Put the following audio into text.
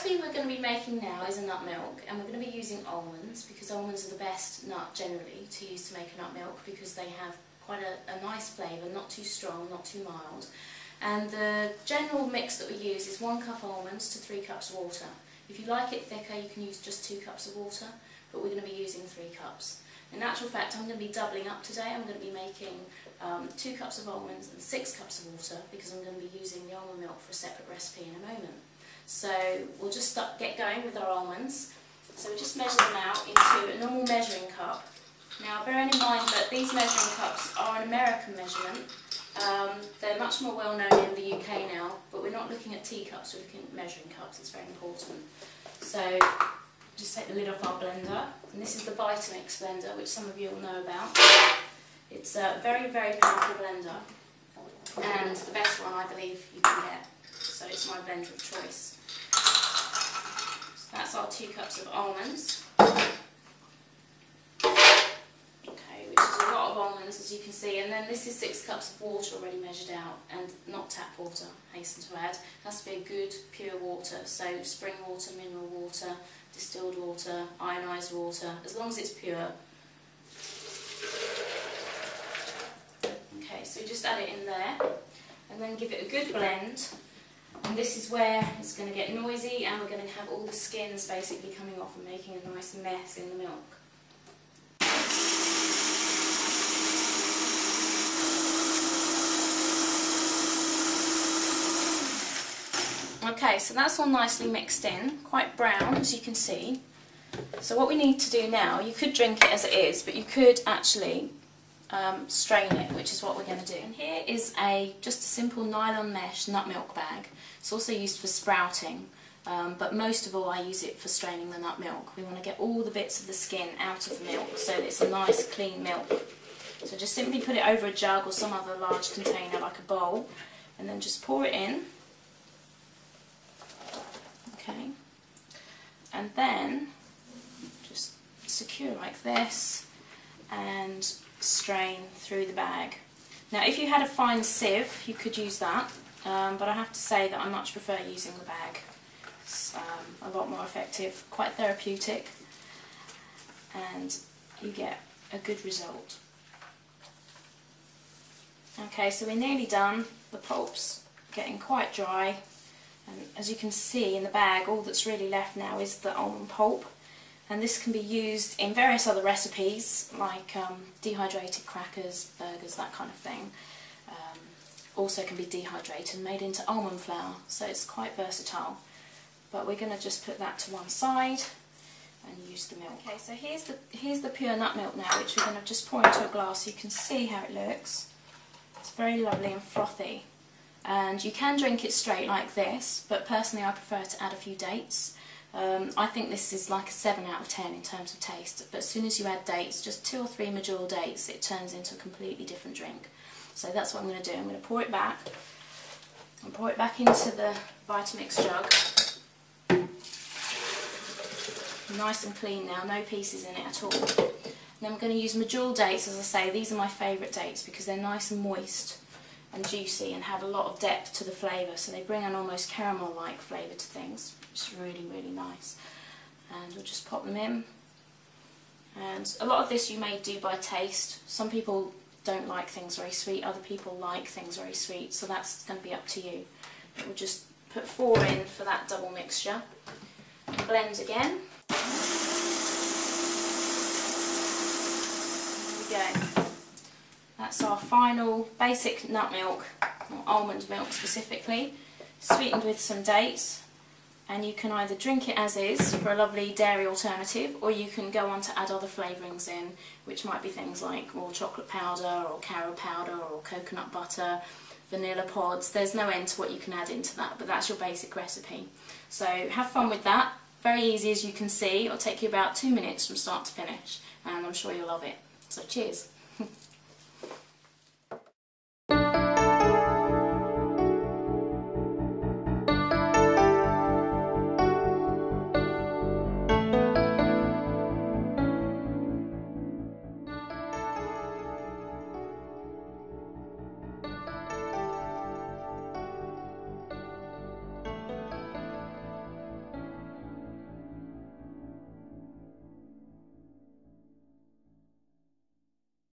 recipe we're going to be making now is a nut milk, and we're going to be using almonds because almonds are the best nut generally to use to make a nut milk because they have quite a nice flavour, not too strong, not too mild. And the general mix that we use is 1 cup almonds to 3 cups water. If you like it thicker, you can use just 2 cups of water, but we're going to be using 3 cups. In actual fact, I'm going to be doubling up today. I'm going to be making 2 cups of almonds and 6 cups of water because I'm going to be using the almond milk for a separate recipe in a moment. So we'll just get going with our almonds. So we just measure them out into a normal measuring cup. Now bearing in mind that these measuring cups are an American measurement, they're much more well known in the UK now, but we're not looking at teacups, we're looking at measuring cups, it's very important. So just take the lid off our blender, and this is the Vitamix blender, which some of you will know about. It's a very, very powerful blender, and the best one I believe you can get, so it's my blender of choice. So that's our 2 cups of almonds. As you can see, and then this is 6 cups of water already measured out, and not tap water, hasten to add. It has to be a good pure water, so spring water, mineral water, distilled water, ionised water, as long as it's pure. Okay, so just add it in there and then give it a good blend, and this is where it's going to get noisy and we're going to have all the skins basically coming off and making a nice mess in the milk. Okay, so that's all nicely mixed in, quite brown as you can see. So what we need to do now, you could drink it as it is, but you could actually strain it, which is what we're going to do. And here is just a simple nylon mesh nut milk bag. It's also used for sprouting, but most of all I use it for straining the nut milk. We want to get all the bits of the skin out of the milk so that it's a nice clean milk. So just simply put it over a jug or some other large container like a bowl, and then just pour it in. Okay, and then just secure like this and strain through the bag. Now if you had a fine sieve you could use that, but I have to say that I much prefer using the bag. It's a lot more effective, quite therapeutic, and you get a good result. Okay, so we're nearly done. The pulp's getting quite dry. And as you can see in the bag, all that's really left now is the almond pulp, and this can be used in various other recipes like dehydrated crackers, burgers, that kind of thing. Also can be dehydrated and made into almond flour, so it's quite versatile. But we're going to just put that to one side and use the milk. Okay, so here's the pure nut milk now, which we're going to just pour into a glass so you can see how it looks. It's very lovely and frothy. And you can drink it straight like this, but personally I prefer to add a few dates. I think this is like a 7 out of 10 in terms of taste, but as soon as you add dates, just 2 or 3 mature dates, it turns into a completely different drink. So that's what I'm going to do. I'm going to pour it back, and pour it back into the Vitamix jug. Nice and clean now, no pieces in it at all. And then I'm going to use medjool dates. As I say, these are my favourite dates because they're nice and moist and juicy and have a lot of depth to the flavour, so they bring an almost caramel-like flavour to things, which is really, really nice. And we'll just pop them in. And a lot of this you may do by taste. Some people don't like things very sweet, other people like things very sweet, so that's going to be up to you. But we'll just put 4 in for that double mixture. Blend again. There we go. That's our final basic nut milk, or almond milk specifically, sweetened with some dates. And you can either drink it as is for a lovely dairy alternative, or you can go on to add other flavourings in, which might be things like more chocolate powder or carob powder or coconut butter, vanilla pods. There's no end to what you can add into that, but that's your basic recipe. So have fun with that. Very easy, as you can see. It'll take you about 2 minutes from start to finish, and I'm sure you'll love it. So cheers!